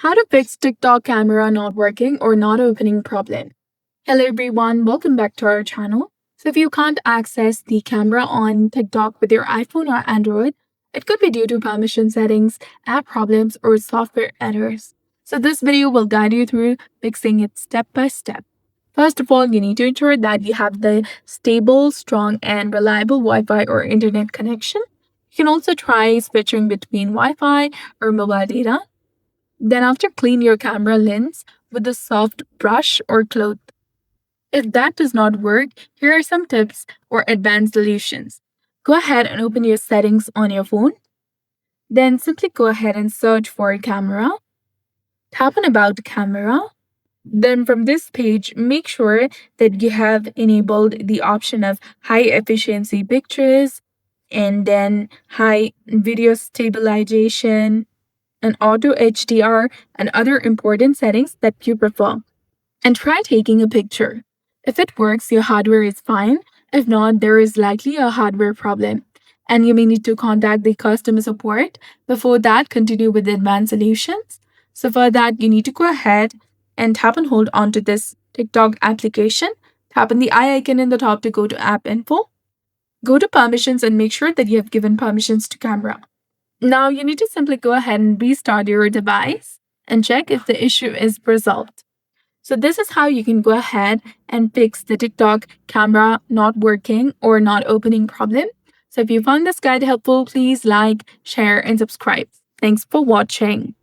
How to fix TikTok camera not working or not opening problem. Hello everyone, welcome back to our channel. So if you can't access the camera on TikTok with your iPhone or Android, it could be due to permission settings, app problems, or software errors. So this video will guide you through fixing it step by step. First of all, you need to ensure that you have the stable, strong, and reliable Wi-Fi or internet connection. You can also try switching between Wi-Fi or mobile data. Then after clean your camera lens with a soft brush or cloth. If that does not work, here are some tips or advanced solutions. Go ahead and open your settings on your phone. Then simply go ahead and search for camera. Tap on about camera. Then from this page, make sure that you have enabled the option of high efficiency pictures and then high video stabilization and auto HDR and other important settings that you prefer. And try taking a picture. If it works, your hardware is fine. If not, there is likely a hardware problem. And you may need to contact the customer support. Before that, continue with the advanced solutions. So for that, you need to go ahead and tap and hold onto this TikTok application. Tap on the eye icon in the top to go to app info. Go to permissions and make sure that you have given permissions to camera. Now you need to simply go ahead and restart your device and check if the issue is resolved. So this is how you can go ahead and fix the TikTok camera not working or not opening problem. So if you found this guide helpful, please like, share, and subscribe. Thanks for watching.